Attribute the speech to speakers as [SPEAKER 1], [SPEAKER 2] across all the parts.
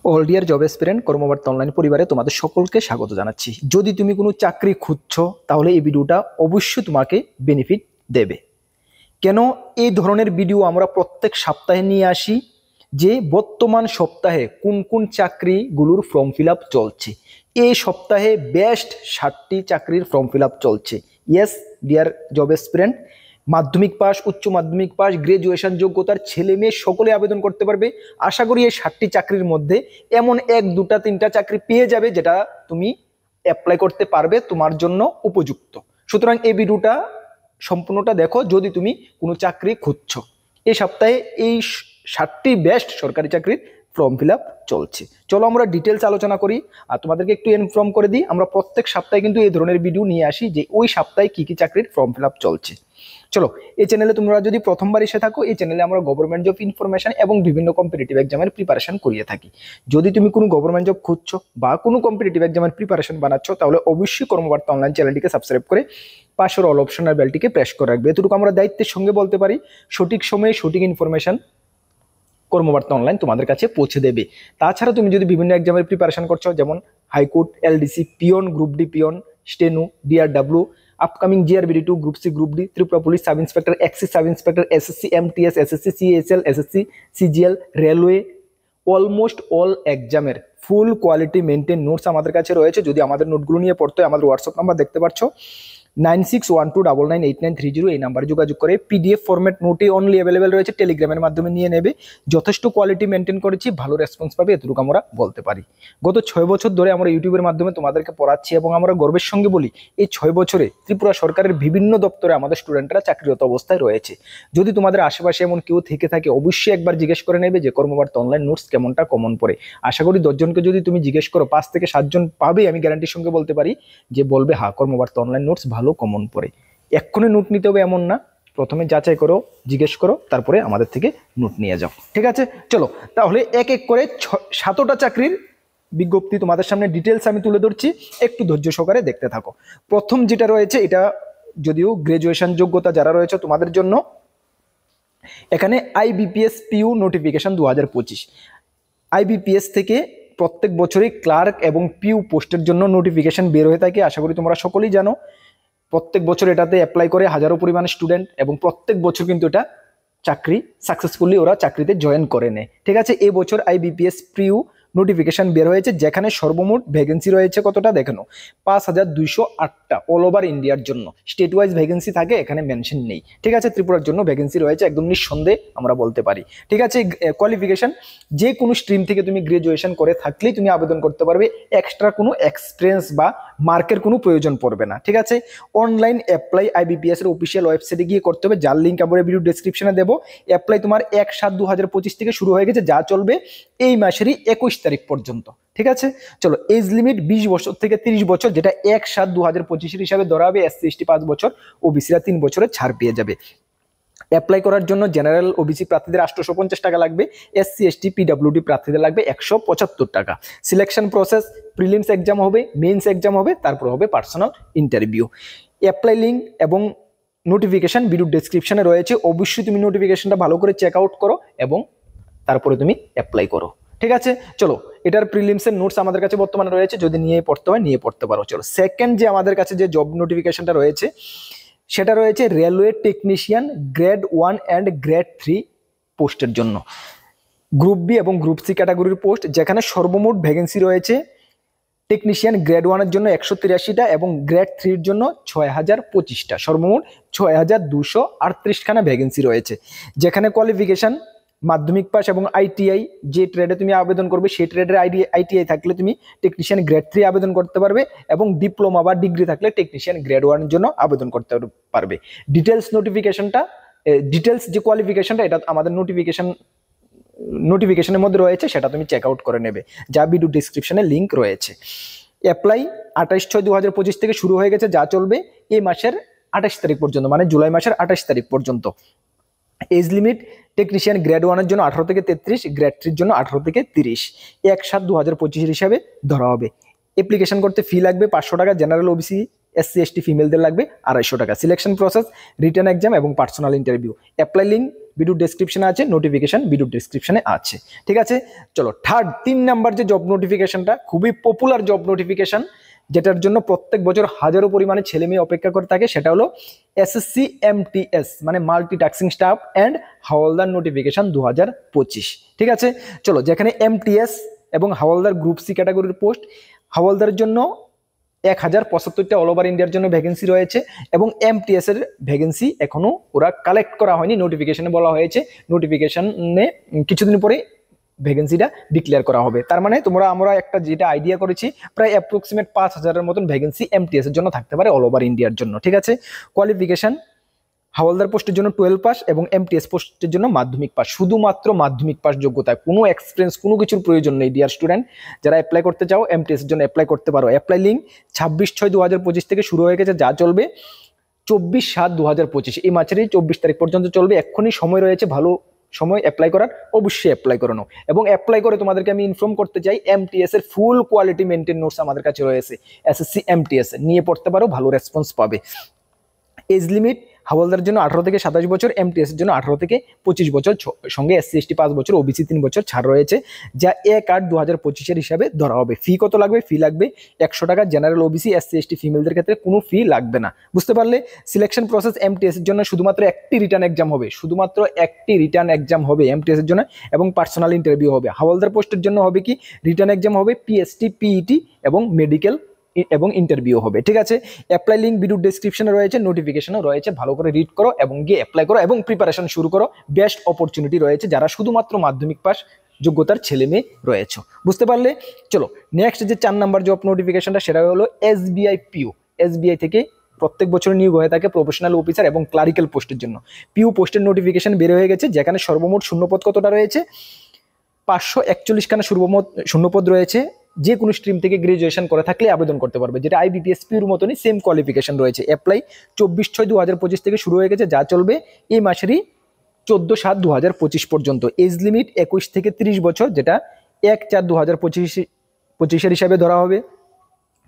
[SPEAKER 1] All deer job এসপিরেন্ট কর্মবার্তা online পরিবারে তোমাদের সকলকে স্বাগত জানাচ্ছি। যদি তুমি কোনো চাকরি খুঁজছো তাহলে এই ভিডিওটা অবশ্যই তোমাকে বেনিফিট দেবে। কেন এই ধরনের ভিডিও আমরা প্রত্যেক সপ্তাহে নিয়ে আসি যে বর্তমান সপ্তাহে কোন কোন চাকরিগুলোর ফর্ম ফিল আপ চলছে। এই সপ্তাহে বেস্ট 60টি চাকরির ফর্ম ফিল আপ চলছে। ইয়েস ডিয়ার জব এসপিরেন্ট, মাধ্যমিক পাস, উচ্চ মাধ্যমিক পাস, গ্রাজুয়েশন যোগ্যতার ছেলে মেয়ে সকলে আবেদন করতে পারবে। আশা করি এই 60টি চাকরির মধ্যে এমন এক দুটা তিনটা চাকরি পেয়ে যাবে যেটা তুমি অ্যাপ্লাই করতে পারবে, তোমার জন্য উপযুক্ত। সুতরাং এই ভিডিওটা সম্পূর্ণটা দেখো যদি তুমি কোনো চাকরি খুঁজছো। এই সপ্তাহে এই 60টি বেস্ট সরকারি চাকরির ফর্ম ফিল আপ চলছে। চলো আমরা ডিটেলস আলোচনা করি। আর তোমাদেরকে একটু ইনফর্ম করে দিই, আমরা প্রত্যেক সপ্তাহে কিন্তু এই ধরনের ভিডিও নিয়ে আসি যে ওই সপ্তাহে কি কি চাকরির ফর্ম ফিল আপ চলছে। চলো, এই চ্যানেলে তোমরা যদি প্রথমবার এসে থাকো, এই চ্যানেলে আমরা গভর্নমেন্ট জব ইনফরমেশন এবং বিভিন্ন কম্পিটিটিভ এক্সামের প্রিপারেশন করিয়ে থাকি। যদি তুমি কোনো গভর্নমেন্ট জব খুঁজছো বা কোনো কম্পিটিটিভ এক্সামের প্রিপারেশন বানাচ্ছ তাহলে অবশ্যই কর্মবার্তা অনলাইন চ্যানেলটিকে সাবস্ক্রাইব করে পাশের অল অপশনের বেলটিকে প্রেস করে রাখবে। এতটুকু আমরা দায়িত্বের সঙ্গে বলতে পারি, সঠিক সময়ে সঠিক ইনফরমেশন কর্মবার্তা অনলাইন তোমাদের কাছে পৌঁছে দেবে। তাছাড়া তুমি যদি বিভিন্ন এক্সামের প্রিপারেশন করছো, যেমন high court, LDC, peon, group D peon, steno, DRW, upcoming GRBD 2, group C, group D, Tripura police sub inspector, excise sub inspector, SSC MTS, SSC CSL, SSC CGL, railway, almost all এক্সামের ফুল কোয়ালিটি মেনটেন নোটস আমাদের কাছে রয়েছে। যদি আমাদের নোটগুলো নিয়ে পড়তে হয়, আমাদের হোয়াটসঅ্যাপ নাম্বার দেখতে পাচ্ছ 9612998930, এই নাম্বারে যোগাযোগ করে পিডিএফ ফরম্যাট নোটে অনলি অ্যাভেলেবেল রয়েছে, টেলিগ্রামের মাধ্যমে নিয়ে নেবে। যথেষ্ট কোয়ালিটি মেনটেন করেছি, ভালো রেসপন্স পাবে, এতটুকু আমরা বলতে পারি। গত 6 বছর ধরে আমরা ইউটিউবের মাধ্যমে তোমাদেরকে পড়াচ্ছি এবং আমরা গর্বের সঙ্গে বলি এই 6 বছরে ত্রিপুরা সরকারের বিভিন্ন দপ্তরে আমাদের স্টুডেন্টরা চাকরিরত অবস্থায় রয়েছে। যদি তোমাদের আশেপাশে এমন কেউ থেকে থাকে অবশ্যই একবার জিজ্ঞেস করে নেবে যে কর্মবার্তা অনলাইন নোটস কেমনটা কমন পড়ে। আশা করি 10 জনকে যদি তুমি জিজ্ঞেস করো 5 থেকে 7 জন পাবে, আমি গ্যারান্টির সঙ্গে বলতে পারি যে বলবে হ্যাঁ কর্মবার্তা অনলাইন নোটস ভালো কমন পড়ে। এক্ষুনি নোট নিতে হবে এমন না, প্রথমে যাচাই করো, জিজ্ঞেস করো, তারপরে আমাদের থেকে নোট নিয়ে যাও। ঠিক আছে, চলো তাহলে এক এক করে 7টা চাকরির বিজ্ঞপ্তি তোমাদের সামনে ডিটেলস আমি তুলে ধরছি, একটু ধৈর্য সহকারে দেখতে থাকো। প্রথম যেটা রয়েছে, এটা যদিও গ্রাজুয়েশন যোগ্যতা যারা রয়েছে তোমাদের জন্য, এখানে আইবিপিএস পিইউ নোটিফিকেশন 2025। আইবিপিএস থেকে প্রত্যেক বছরই ক্লার্ক এবং পিইউ পোস্টের জন্য নোটিফিকেশন বের হয়ে থাকে, আশা করি তোমরা সকলেই জানো। প্রত্যেক বছর এটাতে অ্যাপ্লাই করে হাজারো পরিমাণ স্টুডেন্ট এবং প্রত্যেক বছর কিন্তু এটা চাকরি সাকসেসফুলি ওরা চাকরিতে জয়েন করে নেয়। ঠিক আছে, এই বছর আইবিপিএস পিইউ নোটিফিকেশন বের হয়েছে, যেখানে সর্বমোট ভ্যাকেন্সি রয়েছে কতটা দেখানো 5208টা অল ওভার ইন্ডিয়ার জন্য। স্টেট ওয়াইজ ভ্যাকেন্সি থাকে, এখানে মেনশন নেই। ঠিক আছে, ত্রিপুরার জন্য ভ্যাকেন্সি রয়েছে একদম নিঃসন্দেহে আমরা বলতে পারি। ঠিক আছে, কোয়ালিফিকেশন যে কোনো স্ট্রিম থেকে তুমি গ্রাজুয়েশন করে থাকলেই তুমি আবেদন করতে পারবে, এক্সট্রা কোনো এক্সপিরিয়েন্স বা মার্কের কোনো প্রয়োজন পড়বে না। ঠিক আছে, অনলাইন অ্যাপ্লাই আইবিপিএস এর অফিসিয়াল ওয়েবসাইটে গিয়ে করতে হবে, যার লিঙ্ক আমরা ভিডিও ডেসক্রিপশনে দেবো। অ্যাপ্লাই তোমার 1/7/2025 থেকে শুরু হয়ে গেছে, যা চলবে এই মাসেরই 21 তারিখ পর্যন্ত। ঠিক আছে, চলো এজ লিমিট 20 বছর থেকে 30 বছর, যেটা 1/7/2025 হিসাবে ধরা হবে। এসসি এসটি 5 বছর, ওবিসিরা 3 বছরের ছাড় পেয়ে যাবে। অ্যাপ্লাই করার জন্য জেনারেল ওবিসি প্রার্থীদের 850 টাকা লাগবে, এসসি এসটি পিডব্লিউডি প্রার্থীদের লাগবে 175 টাকা। সিলেকশন প্রসেস, প্রিলিমস এক্সাম হবে, মেইনস এক্সাম হবে, তারপর হবে পার্সোনাল ইন্টারভিউ। অ্যাপ্লাই লিঙ্ক এবং নোটিফিকেশন ভিডিও ডেসক্রিপশনে রয়েছে, অবশ্যই তুমি নোটিফিকেশনটা ভালো করে চেক আউট করো এবং তারপরে তুমি অ্যাপ্লাই করো। ঠিক আছে, চলো এটার প্রিলিমসের নোটস আমাদের কাছে বর্তমানে রয়েছে, যদি নিয়ে পড়তে হয় নিয়ে পড়তে পারো। চলো সেকেন্ড যে আমাদের কাছে যে জব নোটিফিকেশনটা রয়েছে সেটা রয়েছে railway technician grade 1 and grade 3 পোস্টের জন্য। গ্রুপ বি এবং গ্রুপ সি ক্যাটাগরির পোস্ট, যেখানে সর্বমোট ভ্যাকেন্সি রয়েছে টেকনিশিয়ান গ্রেড 1 এর জন্য 183টা এবং গ্রেড 3 এর জন্য 6025টা, সর্বমোট 6238খানা ভ্যাকেন্সি রয়েছে। যেখানে কোয়ালিফিকেশন মাধ্যমিক পাস এবং আইটিআই, যে ট্রেডে তুমি আবেদন করবে সেই ট্রেডের আইটিআই থাকলে তুমি টেকনিশিয়ান গ্রেড 3 আবেদন করতে পারবে এবং ডিপ্লোমা বা ডিগ্রি থাকলে টেকনিশিয়ান গ্রেড 1 এর জন্য আবেদন করতে পারবে। ডিটেলস নোটিফিকেশনটা, ডিটেলস যে কোয়ালিফিকেশনটা এটা আমাদের নোটিফিকেশনের মধ্যে রয়েছে, সেটা তুমি চেক আউট করে নেবে, যা ভিডিও ডিসক্রিপশনে লিঙ্ক রয়েছে। অ্যাপ্লাই 28/6/2025 থেকে শুরু হয়ে গেছে, যা চলবে এই মাসের 28 তারিখ পর্যন্ত, মানে জুলাই মাসের 28 তারিখ পর্যন্ত। এজ লিমিট টেকনিশিয়ান গ্রেড 1 এর জন্য 18 থেকে 33, গ্রেড 3 এর জন্য 18 থেকে 30, 1/7/2025 হিসাবে ধরা হবে। অ্যাপ্লিকেশন করতে ফি লাগবে 500 টাকা, জেনারেল ওবিসি এসসি এসটি ফিমেলদের লাগবে 250 টাকা। সিলেকশন প্রসেস, রিটেন এক্সাম এবং personal interview. Apply link video ডেসক্রিপশনে আছে, নোটিফিকেশন ভিডিও ডেসক্রিপশনে আছে। ঠিক আছে, চলো থার্ড 3 নাম্বার যে জব নোটিফিকেশনটা খুবই পপুলার জব নোটিফিকেশন, যেটার জন্য প্রত্যেক বছর হাজারো পরিমাণে ছেলে মেয়ে অপেক্ষা করে থাকে, সেটা হলো এসএসসি এমটিএস মানে multi tasking staff and havaldar notification 2025। ঠিক আছে, চলো যেখানে এমটিএস এবং হাওলদার গ্রুপ সি ক্যাটাগরির পোস্ট, হাওলদারের জন্য 1075টা অল ওভার ইন্ডিয়ার জন্য ভ্যাকেন্সি রয়েছে এবং এমটিএস এর ভ্যাকেন্সি এখনো ওরা কালেক্ট করা হয়নি, নোটিফিকেশনে বলা হয়েছে নোটিফিকেশনে কিছুদিন পরে ভ্যাকেন্সিটা ডিক্লেয়ার করা হবে। তার মানে আমরা একটা যেটা আইডিয়া করেছি প্রায় অ্যাপ্রক্সিমেট 5000-এর মতন ভ্যাকেন্সি এমটিএস এর জন্য থাকতে পারে অল ওভার ইন্ডিয়ার জন্য। ঠিক আছে, কোয়ালিফিকেশন হাওলদার পোস্টের জন্য 12 পাস এবং এমটিএস পোস্টের জন্য মাধ্যমিক পাস, শুধুমাত্র মাধ্যমিক পাস যোগ্যতা, কোনো এক্সপিরিয়েন্স কোনো কিছুর প্রয়োজন নেই। ডিয়ার স্টুডেন্ট, যারা অ্যাপ্লাই করতে চাও এমটিএস এর জন্য অ্যাপ্লাই করতে পারো। অ্যাপ্লাই লিঙ্ক 26/6/2025 থেকে শুরু হয়ে গেছে, যা চলবে 24/7/2025, এই মাসেরই 24 তারিখ পর্যন্ত চলবে। এক্ষুনি সময় রয়েছে, ভালো সময় অ্যাপ্লাই করার, অবশ্যই অ্যাপ্লাই করে নাও। এবং অ্যাপ্লাই করে তোমাদেরকে আমি ইনফর্ম করতে চাই, এমটিএস এর ফুল কোয়ালিটি মেনটেন নোটস আমাদের কাছে রয়েছে, এসএসসি এমটিএস নিয়ে পড়তে পারো, ভালো রেসপন্স পাবে। এজ লিমিট হাওলদারের জন্য 18 থেকে 27 বছর, এমটিএস এর জন্য 18 থেকে 25 বছর, সঙ্গে এসসি এসটি 5 বছর, ওবিসি 3 বছর ছাড় রয়েছে, যা 1/8/2025 হিসাবে ধরা হবে। ফি কত লাগবে? ফি লাগবে 100 টাকা। জেনারেল, ওবিসি, এসসি এসটি ফিমেলদের ক্ষেত্রে কোনো ফি লাগবে না। বুঝতে পারলে? সিলেকশন প্রসেস এমটিএস এর জন্য শুধুমাত্র একটি রিটার্ন এক্সাম হবে, শুধুমাত্র একটি রিটার্ন এক্সাম হবে এমটিএস এর জন্য, এবং পার্সোনাল ইন্টারভিউ হবে। হাওলদার পোস্টের জন্য হবে কি রিটার্ন এক্সাম হবে, পিএসটি, পিইটি এবং মেডিকেল এবং ইন্টারভিউ হবে। ঠিক আছে, অ্যাপ্লাই লিঙ্ক ভিডিও ডেসক্রিপশনে রয়েছে, নোটিফিকেশনও রয়েছে, ভালো করে রিড করো এবং গিয়ে অ্যাপ্লাই করো এবং প্রিপারেশন শুরু করো। বেস্ট অপরচুনিটি রয়েছে যারা শুধুমাত্র মাধ্যমিক পাস যোগ্যতার ছেলে মেয়ে রয়েছে। বুঝতে পারলে? চলো নেক্সট যে 4 নাম্বার জব নোটিফিকেশনটা, সেটা হলো এসবিআই পিও। এসবিআই থেকে প্রত্যেক বছর নিয়োগ হয়ে থাকে প্রফেশনাল অফিসার এবং ক্লারিক্যাল পোস্টের জন্য। পিও পোস্টের নোটিফিকেশন বের হয়ে গেছে, যেখানে সর্বমোট শূন্যপদ কতটা রয়েছে? 541 খানা শূন্যপদ রয়েছে। যে কোনো স্ট্রিম থেকে গ্রাজুয়েশন করে থাকলে আবেদন করতে পারবে, যেটা আইবিপিএস পিওর মতনই সেম কোয়ালিফিকেশন রয়েছে। অ্যাপ্লাই 24/6/2025 থেকে শুরু হয়ে গেছে, যা চলবে এই মাসেরই 14/7/2025 পর্যন্ত। এজ লিমিট 21 থেকে 30 বছর, যেটা 1/4/2025 হিসাবে ধরা হবে।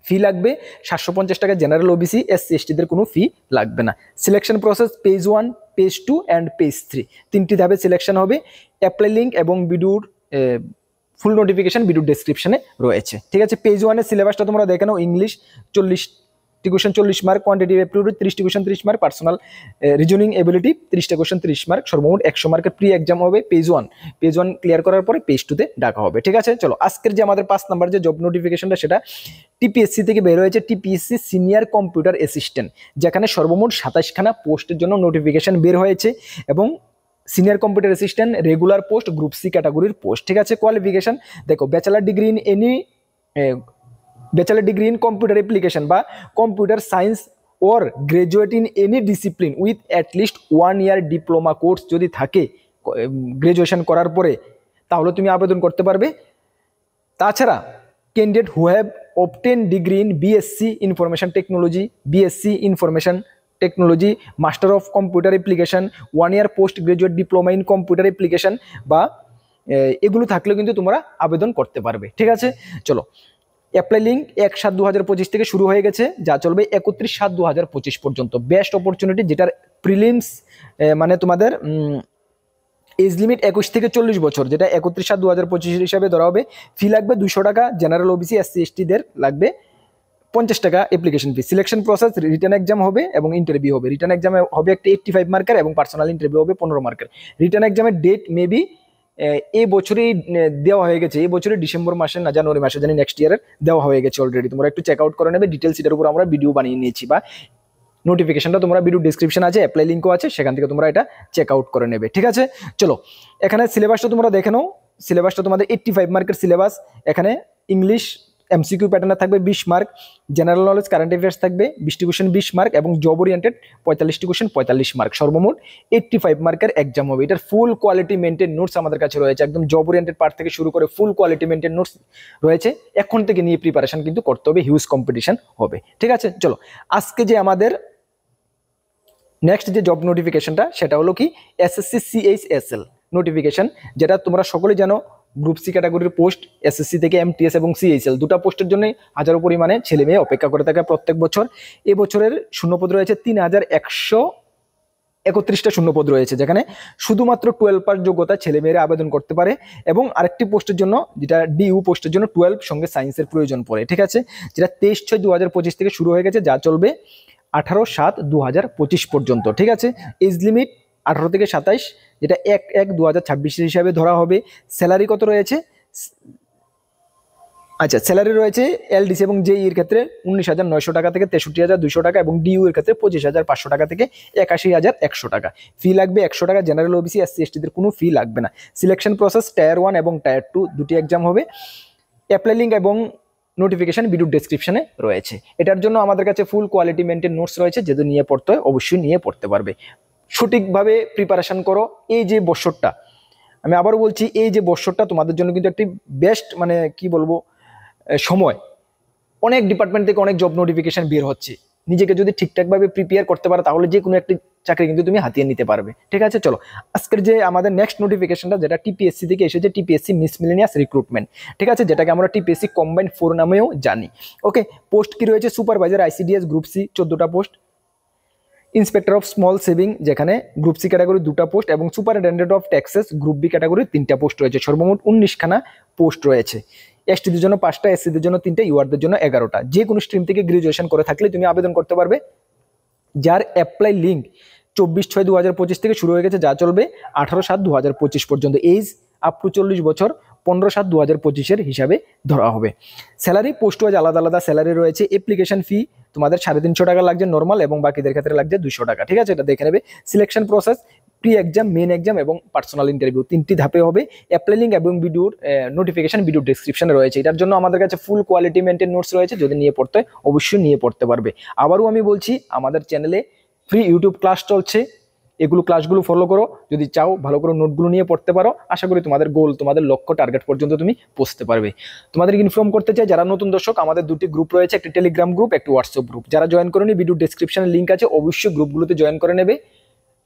[SPEAKER 1] ফি লাগবে 750 টাকা। জেনারেল, ওবিসি, এসসি এসটিদের কোনো ফি লাগবে না। Selection process page 1, page 2 and page 3 তিনটি ধাপে সিলেকশন হবে। অ্যাপ্লাই লিঙ্ক এবং ভিডিওর ফুল নোটিফিকেশন ভিডিও ডেসক্রিপশনে রয়েছে। ঠিক আছে, পেজ 1-এর সিলেবাসটা তোমরা দেখে নাও। ইংলিশ 40টি কোয়েশ্চেন 40 মার্ক, কোয়ান্টিটিভ অ্যাপটিটিউড 30টি question 30 mark, personal reasoning ability 30টা কোয়েশ্চেন 30 মার্ক, সর্বমোট 100 মার্কের প্রি এক্সাম হবে। পেজ 1 ক্লিয়ার করার পরে পেজ 2-তে ডাকা হবে। ঠিক আছে, চলো আজকের যে আমাদের 5 নাম্বার যে জব নোটিফিকেশনটা, সেটা টিপিএসসি থেকে বের হয়েছে, টিপিএসসি সিনিয়র কম্পিউটার অ্যাসিস্ট্যান্ট, যেখানে সর্বমোট 27 খানা পোস্টের জন্য নোটিফিকেশন বের হয়েছে এবং senior computer assistant regular post, group C ক্যাটাগরির পোস্ট। ঠিক আছে, কোয়ালিফিকেশন দেখো, bachelor degree in computer application বা computer science or graduate in any discipline with at least 1 year diploma course যদি থাকে গ্রাজুয়েশন করার পরে, তাহলে তুমি আবেদন করতে পারবে। তাছাড়া candidate who have obtained degree in BSc information technology, BSc information technology, master of computer application, 1 year post graduate diploma in computer application বা এগুলো থাকলেও কিন্তু তোমরা আবেদন করতে পারবে। ঠিক আছে, চলো অ্যাপ্লাই লিঙ্ক 1/7/2025 থেকে শুরু হয়ে গেছে, যা চলবে 31/7/2025 পর্যন্ত। বেস্ট অপরচুনিটি, যেটার প্রিলিমস মানে তোমাদের এজ লিমিট 21 থেকে 40 বছর, যেটা 31/7/2025 হিসাবে ধরা হবে। ফি লাগবে 200 টাকা। জেনারেল, ওবিসি, এসসি এসটিদের লাগবে 50 টাকা application fee. Selection process return exam হবে এবং ইন্টারভিউ হবে। রিটার্ন এক্সামে হবে একটা 85 মার্কের এবং পার্সোনাল ইন্টারভিউ হবে 15 মার্কের। রিটার্ন এক্সামের ডেট মেবি এই বছরেই দেওয়া হয়ে গেছে, এই বছরের ডিসেম্বর মাসে না জানুয়ারি মাসে জানি, নেক্সট ইয়ারের দেওয়া হয়ে গেছে অলরেডি। তোমরা একটু চেক আউট করে নেবে ডিটেলস, এটার উপর আমরা ভিডিও বানিয়ে নিয়েছি বা নোটিফিকেশনটা তোমরা ভিডিও ডেসক্রিপশন আছে, অ্যাপ্লাই লিঙ্কও আছে, সেখান থেকে তোমরা এটা চেক আউট করে নেবে। ঠিক আছে, চলো এখানে সিলেবাসটা তোমরা দেখে নাও। সিলেবাসটা তোমাদের 85 মার্কের সিলেবাস। এখানে ইংলিশ এমসিকিউ প্যাটার্নে থাকবে 20 mark, general knowledge current affairs থাকবে 20টি কোয়েশ্চেন 20 মার্ক এবং জব ওরিয়েন্টেড 45টি কোয়েশ্চেন 45 মার্ক, সর্বমোট 85 মার্কের এক্সাম হবে। এটার ফুল কোয়ালিটি মেনটেন নোটস আমাদের কাছে রয়েছে, একদম জব ওরিয়েন্টেড পার্ট থেকে শুরু করে ফুল কোয়ালিটি মেনটেন নোটস রয়েছে। এখন থেকে নিয়ে প্রিপারেশন কিন্তু করতে হবে, হিউজ কম্পিটিশন হবে। ঠিক আছে, চলো আজকে যে আমাদের নেক্সট যে জব নোটিফিকেশনটা, সেটা হলো কি এসএসসি সিএইচএসএল নোটিফিকেশন, যেটা তোমরা সকলেই জানো গ্রুপ সি ক্যাটাগরির পোস্ট। এসএসসি থেকে এমটিএস এবং সিএইচএল দুটো পোস্টের জন্য হাজারো পরিমাণে ছেলে মেয়ে অপেক্ষা করে থাকে প্রত্যেক বছর। এবছরের শূন্যপদ রয়েছে 3100 31টা শূন্যপদ রয়েছে, যেখানে শুধুমাত্র 12 পাস যোগ্যতা ছেলেমেয়েরা আবেদন করতে পারে, এবং আরেকটি পোস্টের জন্য, যেটা ডিইউ পোস্টের জন্য 12 সঙ্গে সায়েন্সের প্রয়োজন পড়ে। ঠিক আছে, যেটা 23/6/2025 থেকে শুরু হয়ে গেছে, যা চলবে 18/7/2025 পর্যন্ত। ঠিক আছে, এজ লিমিট 18 থেকে 27, যেটা 1/1/2026 হিসাবে ধরা হবে। স্যালারি কত রয়েছে? আচ্ছা, স্যালারি রয়েছে এলডিসি এবং জেই এর ক্ষেত্রে 19,900 টাকা থেকে 63,200 টাকা, এবং ডিইউ এর ক্ষেত্রে 25,500 টাকা থেকে 81,100 টাকা। ফি লাগবে 100 টাকা। জেনারেল, ওবিসি, এসসি এসটিদের কোনো ফি লাগবে না। সিলেকশন প্রসেস টায়ার 1 এবং টায়ার 2 দুটি এক্সাম হবে। অ্যাপ্লাই লিঙ্ক এবং নোটিফিকেশন ভিডিও ডেসক্রিপশনে রয়েছে। এটার জন্য আমাদের কাছে ফুল কোয়ালিটি মেনটেন নোটস রয়েছে, যেটা নিয়ে পড়তে হয় অবশ্যই নিয়ে পড়তে পারবে। সঠিকভাবে প্রিপারেশন করো। এই যে বছরটা, আমি আবারও বলছি, এই যে বছরটা তোমাদের জন্য কিন্তু একটি বেস্ট, মানে কি বলবো, সময়। অনেক ডিপার্টমেন্ট থেকে অনেক জব নোটিফিকেশন বের হচ্ছে। নিজেকে যদি ঠিকঠাকভাবে প্রিপেয়ার করতে পারো, তাহলে যে কোনো একটি চাকরি কিন্তু তুমি হাতিয়ে নিতে পারবে। ঠিক আছে, চলো আজকের যে আমাদের নেক্সট নোটিফিকেশনটা, যেটা টিপিএসসি থেকে এসেছে, টিপিএসসি মিসমিলেনিয়াস রিক্রুটমেন্ট। ঠিক আছে, যেটাকে আমরা টিপিএসসি কম্বাইন্ড 4 নামেও জানি। ওকে, পোস্ট কি রয়েছে? সুপারভাইজার আইসিডিএস গ্রুপ সি 14টা post, inspector of small saving, যেখানে গ্রুপ সি ক্যাটাগরি 2টা পোস্ট, এবং superintendent of taxes group B category 3টা পোস্ট রয়েছে। সর্বমোট 19খানা পোস্ট রয়েছে। এসটিদের জন্য 5টা, এসসিদের জন্য 3টা, ইউআরদের জন্য 11টা। যে কোনো স্ট্রিম থেকে গ্রাজুয়েশন করে থাকলে তুমি আবেদন করতে পারবে, যার অ্যাপ্লাই লিঙ্ক 24/6/2025 থেকে শুরু হয়ে গেছে, যা চলবে 18/7/2025 পর্যন্ত। এজ আপ টু 40 বছর 15/7/2025 হিসাবে ধরা হবে। স্যালারি পোস্ট ওয়াইজ আলাদা আলাদা স্যালারি রয়েছে। অ্যাপ্লিকেশন ফি তোমাদের 350 টাকা লাগছে নর্মাল, এবং বাকিদের ক্ষেত্রে লাগছে 200 টাকা। ঠিক আছে, এটা দেখে নেবে। Selection process pre exam, main exam এবং পার্সোনাল ইন্টারভিউ 3টি ধাপে হবে। অ্যাপ্লাই লিঙ্ক এবং ভিডিওর নোটিফিকেশন ভিডিও ডেসক্রিপশনে রয়েছে। এটার জন্য আমাদের কাছে ফুল কোয়ালিটি মেনটেন নোটস রয়েছে, যদি নিয়ে পড়তে হয় অবশ্যই নিয়ে পড়তে পারবে। আবারও আমি বলছি, আমাদের চ্যানেলে ফ্রি ইউটিউব ক্লাস চলছে, এগুলো ক্লাসগুলো ফলো করো। যদি চাও ভালো করে নোটগুলো নিয়ে পড়তে পারো, আশা করি তোমাদের গোল, তোমাদের লক্ষ্য, টার্গেট পর্যন্ত তুমি পৌঁছতে পারবে। তোমাদেরকে ইনফর্ম করতে চাই, যারা নতুন দর্শক, আমাদের 2টি গ্রুপ রয়েছে, একটি টেলিগ্রাম গ্রুপ, একটি হোয়াটসঅ্যাপ গ্রুপ। যারা জয়েন করেনি, ভিডিও ডেসক্রিপশনে লিঙ্ক আছে, অবশ্যই গ্রুপগুলোতে জয়েন করে নেবে।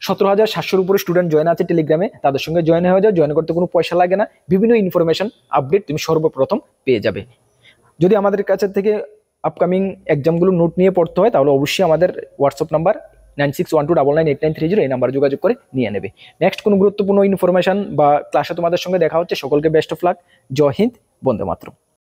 [SPEAKER 1] 17,700-র উপরে স্টুডেন্ট জয়েন আছে টেলিগ্রামে, তাদের সঙ্গে জয়েন হয়ে যাও। জয়েন করতে কোনো পয়সা লাগে না। বিভিন্ন ইনফরমেশন আপডেট তুমি সর্বপ্রথম পেয়ে যাবে। যদি আমাদের কাছে থেকে আপকামিং এক্সামগুলো নোট নিয়ে পড়তে হয়, তাহলে অবশ্যই আমাদের হোয়াটসঅ্যাপ নাম্বার 9612998930 এই নাম্বারে যোগাযোগ করে নিয়ে নেবে। নেক্সট কোনো গুরুত্বপূর্ণ ইনফরমেশন বা ক্লাসে তোমাদের সঙ্গে দেখা হচ্ছে। সকলকে বেস্ট অফ লাক। জয় হিন্দ, বন্দে মাতরম।